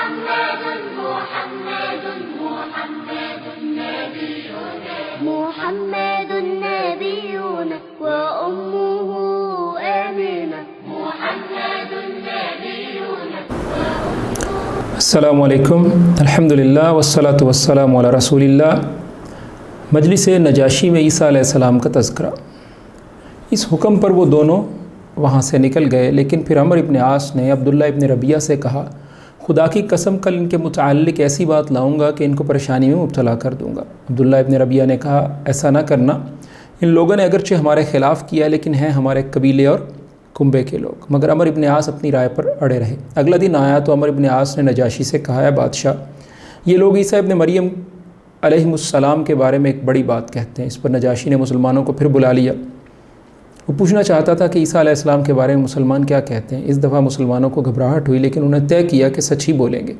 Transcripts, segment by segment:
محمد نبينا وأمه آمنة. محمد نبينا. السلام علیکم، الحمدللہ والصلاة والسلام علی رسول اللہ۔ مجلس نجاشی میں عیسیٰ علیہ السلام کا تذکرہ۔ اس حکم پر وہ دونوں وہاں سے نکل گئے، لیکن پھر عمرو ابن عاص نے عبداللہ ابن ربیعہ سے کہا، خدا کی قسم کل ان کے متعلق ایسی بات لاؤں گا کہ ان کو پریشانی میں مبتلا کر دوں گا۔ عبداللہ ابن ربیعہ نے کہا، ایسا نہ کرنا، ان لوگوں نے اگرچہ ہمارے خلاف کیا لیکن ہیں ہمارے قبیلے اور کنبے کے لوگ۔ مگر عمرو ابن عاص اپنی رائے پر اڑے رہے۔ اگلا دن آیا تو عمرو ابن عاص نے نجاشی سے کہا، اے بادشاہ، یہ لوگ عیسیٰ ابن مریم علیہ السلام کے بارے میں ایک بڑی بات کہتے ہیں۔ اس پر نجاشی نے مسلمانوں کو پھر بلا لیا۔ وہ پوچھنا چاہتا تھا کہ عیسیٰ علیہ السلام کے بارے میں مسلمان کیا کہتے ہیں۔ اس دفعہ مسلمانوں کو گھبراہٹ ہوئی، لیکن انہوں نے طے کیا کہ سچ ہی بولیں گے،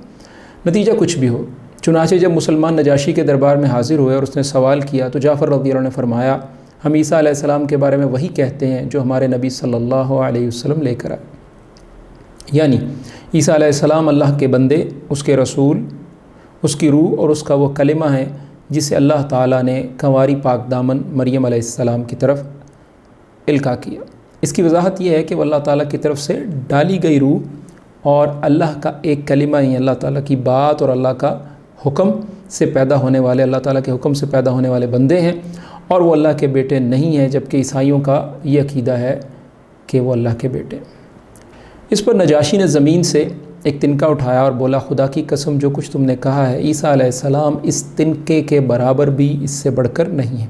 نتیجہ کچھ بھی ہو۔ چنانچہ جب مسلمان نجاشی کے دربار میں حاضر ہوئے اور اس نے سوال کیا تو جعفر رضی اللہ عنہ نے فرمایا، ہم عیسیٰ علیہ السلام کے بارے میں وہی کہتے ہیں جو ہمارے نبی صلی اللہ علیہ وسلم لے کر آئے، یعنی عیسیٰ علیہ السلام اللہ کے بندے، اس کے رسول، اس کی روح اور اس کا وہ کلمہ ہے جسے اللہ تعالیٰ نے کنواری پاک دامن مریم علیہ السلام کی طرف القاء کیا۔ اس کی وضاحت یہ ہے کہ وہ اللہ تعالیٰ کی طرف سے ڈالی گئی روح اور اللہ کا ایک کلمہ ہی، اللہ تعالیٰ کی بات اور اللہ کا حکم سے پیدا ہونے والے، اللہ تعالیٰ کے حکم سے پیدا ہونے والے بندے ہیں، اور وہ اللہ کے بیٹے نہیں ہیں، جبکہ عیسائیوں کا یہ عقیدہ ہے کہ وہ اللہ کے بیٹے ہیں۔ اس پر نجاشی نے زمین سے ایک تنکا اٹھایا اور بولا، خدا کی قسم جو کچھ تم نے کہا ہے، عیسیٰ علیہ السلام اس تنکے کے برابر بھی اس سے بڑھ کر نہیں ہے۔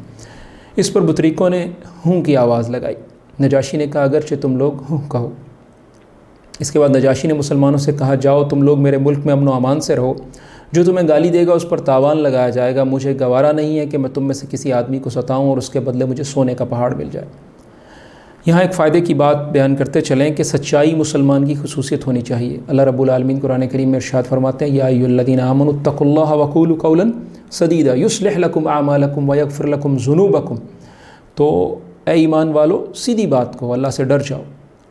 اس پر بطریقوں نے ہوں کی آواز لگائی۔ نجاشی نے کہا، اگرچہ تم لوگ ہوں کہو۔ اس کے بعد نجاشی نے مسلمانوں سے کہا، جاؤ تم لوگ میرے ملک میں امن و امان سے رہو، جو تمہیں گالی دے گا اس پر تاوان لگایا جائے گا۔ مجھے گوارا نہیں ہے کہ میں تم میں سے کسی آدمی کو ستاؤں اور اس کے بدلے مجھے سونے کا پہاڑ مل جائے۔ یہاں ایک فائدے کی بات بیان کرتے چلیں کہ سچائی مسلمان کی خصوصیت ہونی چاہیے۔ اللہ رب العالمین قرآن کریم میں ارشاد فرماتے ہیں، یا ایھا الذین آمنوا اتقوا اللہ وقولوا قولا سدیدا یصلح لکم اعمالکم ویغفر لکم ذنوبکم۔ تو اے ایمان والو، سیدھی بات کہو، اللہ سے ڈر جاؤ،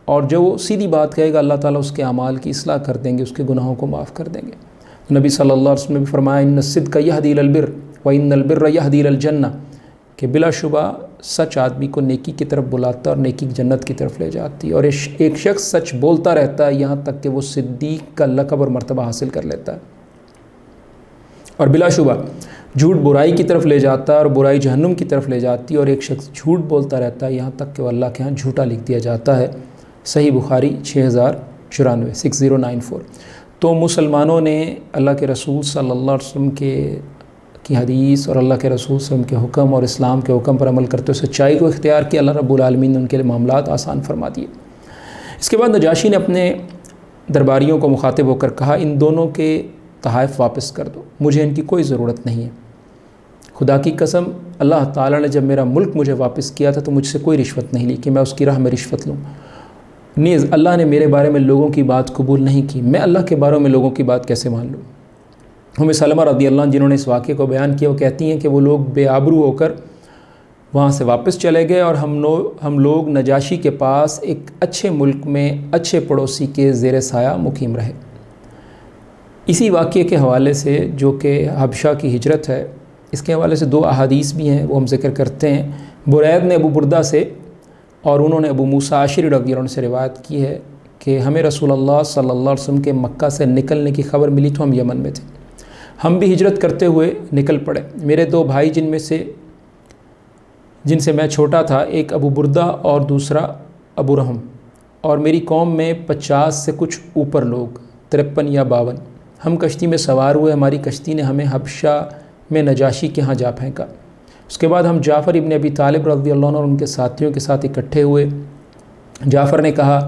اور جو وہ سیدھی بات کہے گا اللہ تعالیٰ اس کے اعمال کی اصلاح کر دیں گے، اس کے گناہوں کو معاف کر دیں گے۔ نبی صلی اللہ علیہ وسلم نے بھی فرمایا، ان الصدق یہدی الی البر وان البر یہدی الی الجنہ، کہ بلا شبہ سچ آدمی کو نیکی کی طرف بلاتا ہے اور نیکی جنت کی طرف لے جاتی ہے، اور ایک شخص سچ بولتا رہتا ہے یہاں تک کہ وہ صدیق کا لقب اور مرتبہ حاصل کر لیتا ہے، اور بلا شبہ جھوٹ برائی کی طرف لے جاتا ہے اور برائی جہنم کی طرف لے جاتی ہے، اور ایک شخص جھوٹ بولتا رہتا ہے یہاں تک کہ وہ اللہ کے ہاں جھوٹا لکھ دیا جاتا ہے۔ صحیح بخاری 6094 6094۔ تو مسلمانوں نے اللہ کے رسول صلی اللہ علیہ وسلم کی حدیث اور اللہ کے رسول صلی اللہ علیہ وسلم کے حکم اور اسلام کے حکم پر عمل کرتے ہوئے سچائی کو اختیار کیا۔ اللہ رب العالمین نے ان کے لیے معاملات آسان فرما دیے۔ اس کے بعد نجاشی نے اپنے درباریوں کو مخاطب ہو کر کہا، ان دونوں کے تحائف واپس کر دو، مجھے ان کی کوئی ضرورت نہیں ہے۔ خدا کی قسم، اللہ تعالیٰ نے جب میرا ملک مجھے واپس کیا تھا تو مجھ سے کوئی رشوت نہیں لی کہ میں اس کی راہ میں رشوت لوں۔ نیز اللہ نے میرے بارے میں لوگوں کی بات قبول نہیں کی، میں اللہ کے بارے میں لوگوں کی بات کیسے مان لوں؟ ام سلمہ رضی اللہ عنہ جنہوں نے اس واقعے کو بیان کیا، وہ کہتی ہیں کہ وہ لوگ بے آبرو ہو کر وہاں سے واپس چلے گئے، اور ہم لوگ نجاشی کے پاس ایک اچھے ملک میں اچھے پڑوسی کے زیر سایہ مقیم رہے۔ اسی واقعے کے حوالے سے جو کہ حبشہ کی ہجرت ہے، اس کے حوالے سے دو احادیث بھی ہیں، وہ ہم ذکر کرتے ہیں۔ برید نے ابو بردہ سے اور انہوں نے ابو موسیٰ عاشری رضی اللہ عنہ سے روایت کی ہے کہ ہمیں رسول اللہ صلی اللہ علیہ وسلم کے مکہ سے نکلنے کی خبر ملی تو ہم یمن میں تھے، ہم بھی ہجرت کرتے ہوئے نکل پڑے۔ میرے دو بھائی جن سے میں چھوٹا تھا، ایک ابو بردہ اور دوسرا ابو رحم، اور میری قوم میں 50 سے کچھ اوپر لوگ، 53 یا 52۔ ہم کشتی میں سوار ہوئے، ہماری کشتی نے ہمیں حبشہ میں نجاشی کے ہاں جا پھینکا۔ اس کے بعد ہم جعفر ابن ابی طالب رضی اللہ عنہ اور ان کے ساتھیوں کے ساتھ اکٹھے ہوئے۔ جعفر نے کہا،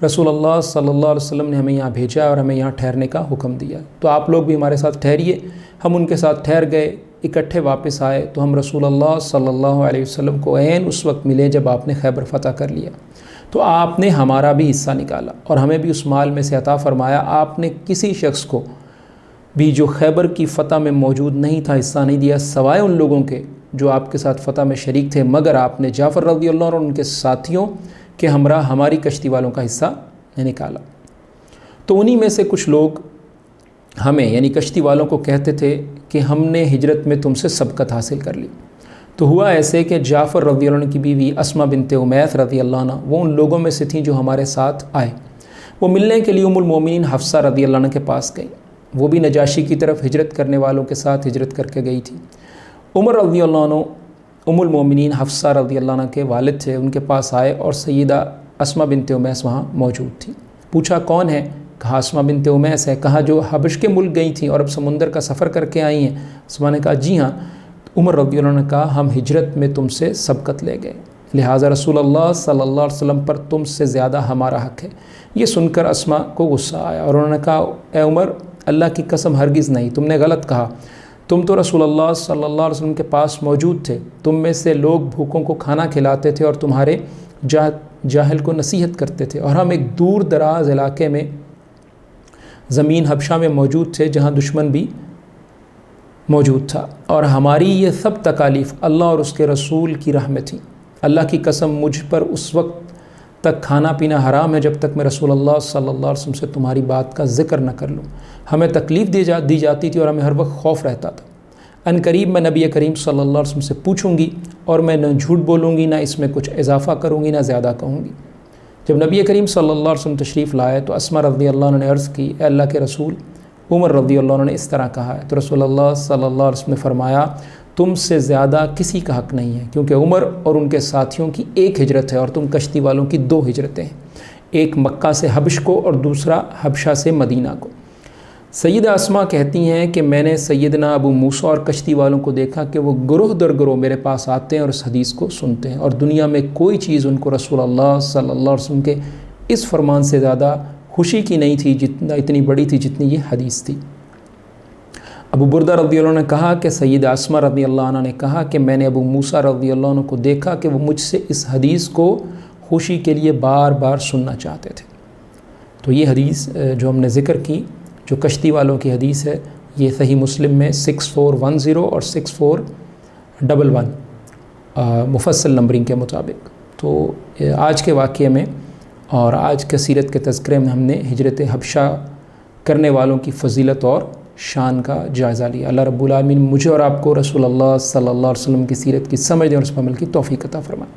رسول اللہ صلی اللہ علیہ وسلم نے ہمیں یہاں بھیجا اور ہمیں یہاں ٹھہرنے کا حکم دیا، تو آپ لوگ بھی ہمارے ساتھ ٹھہریے۔ ہم ان کے ساتھ ٹھہر گئے، اکٹھے واپس آئے تو ہم رسول اللہ صلی اللہ علیہ وسلم کو عین اس وقت ملے جب آپ نے خیبر فتح کر لیا، تو آپ نے ہمارا بھی حصہ نکالا اور ہمیں بھی اس مال میں سے عطا فرمایا۔ آپ نے کسی شخص کو بھی جو خیبر کی فتح میں موجود نہیں تھا حصہ نہیں دیا، سوائے ان لوگوں کے جو آپ کے ساتھ فتح میں شریک تھے، مگر آپ نے جعفر رضی اللہ عنہ اور ان کے ساتھیوں کے ہمراہ ہماری کشتی والوں کا حصہ نکالا۔ تو انہی میں سے کچھ لوگ ہمیں یعنی کشتی والوں کو کہتے تھے کہ ہم نے ہجرت میں تم سے سبقت حاصل کر لی۔ تو ہوا ایسے کہ جعفر رضی اللہ عنہ کی بیوی اسما بنت امیث رضی اللہ عنہ وہ ان لوگوں میں سے تھیں جو ہمارے ساتھ آئے۔ وہ ملنے کے لیے ام المومنین حفصہ رضی اللہ عنہ کے پاس گئی۔ وہ بھی نجاشی کی طرف ہجرت کرنے والوں کے ساتھ ہجرت کر کے گئی تھی۔ عمر رضی اللہ عنہ ام المومنین حفصہ رضی اللہ عنہ کے والد تھے، ان کے پاس آئے اور سیدہ اسما بنت امیث وہاں موجود تھی۔ پوچھا کون ہے؟ کہا اسما بنت امیث ہے۔ کہا جو حبش کے ملک گئی تھیں اور اب سمندر کا سفر کر کے آئی ہیں؟ اسما نے کہا جی ہاں۔ عمر رضی اللہ عنہ نے کہا ہم ہجرت میں تم سے سبقت لے گئے، لہٰذا رسول اللہ صلی اللہ علیہ وسلم پر تم سے زیادہ ہمارا حق ہے۔ یہ سن کر اسما کو غصہ آیا اور انہوں نے کہا اے عمر، اللہ کی قسم ہرگز نہیں، تم نے غلط کہا۔ تم تو رسول اللہ صلی اللہ علیہ وسلم کے پاس موجود تھے، تم میں سے لوگ بھوکوں کو کھانا کھلاتے تھے اور تمہارے جاہل کو نصیحت کرتے تھے، اور ہم ایک دور دراز علاقے میں زمین حبشہ میں موجود تھے جہاں دشمن بھی موجود تھا، اور ہماری یہ سب تکالیف اللہ اور اس کے رسول کی راہ میں تھیں۔ اللہ کی قسم مجھ پر اس وقت تک کھانا پینا حرام ہے جب تک میں رسول اللہ صلی اللہ علیہ وسلم سے تمہاری بات کا ذکر نہ کر لوں۔ ہمیں تکلیف دی جاتی تھی اور ہمیں ہر وقت خوف رہتا تھا۔ ان قریب میں نبی کریم صلی اللہ علیہ وسلم سے پوچھوں گی اور میں نہ جھوٹ بولوں گی، نہ اس میں کچھ اضافہ کروں گی، نہ زیادہ کہوں گی۔ جب نبی کریم صلی اللہ علیہ وسلم تشریف لائے تو اسما رضی اللہ عنہ نے عرض کی اے اللہ کے رسول، عمر رضی اللہ عنہ نے اس طرح کہا ہے۔ تو رسول اللہ صلی اللہ علیہ وسلم نے فرمایا تم سے زیادہ کسی کا حق نہیں ہے، کیونکہ عمر اور ان کے ساتھیوں کی ایک ہجرت ہے اور تم کشتی والوں کی دو ہجرتیں ہیں، ایک مکہ سے حبش کو اور دوسرا حبشہ سے مدینہ کو۔ سیدہ اسما کہتی ہیں کہ میں نے سیدنا ابو موسیٰ اور کشتی والوں کو دیکھا کہ وہ گروہ در گروہ میرے پاس آتے ہیں اور اس حدیث کو سنتے ہیں، اور دنیا میں کوئی چیز ان کو رسول اللہ صلی اللہ علیہ وسلم کے اس فرمان سے زیادہ خوشی کی نہیں تھی، اتنی بڑی تھی جتنی یہ حدیث تھی۔ ابو بردہ رضی اللہ عنہ نے کہا کہ سیدہ اسما رضی اللہ عنہ نے کہا کہ میں نے ابو موسیٰ رضی اللہ عنہ کو دیکھا کہ وہ مجھ سے اس حدیث کو خوشی کے لیے بار بار سننا چاہتے تھے۔ تو یہ حدیث جو ہم نے ذکر کی، جو کشتی والوں کی حدیث ہے، یہ صحیح مسلم میں 6410 اور 6411 مفصل نمبرنگ کے مطابق۔ تو آج کے واقعے میں اور آج کے سیرت کے تذکرے میں ہم نے ہجرت حبشہ کرنے والوں کی فضیلت اور شان کا جائزہ لیا۔ اللہ رب العالمین مجھے اور آپ کو رسول اللہ صلی اللہ علیہ وسلم کی سیرت کی سمجھ اور اس پر عمل کی توفیق عطا فرمائے۔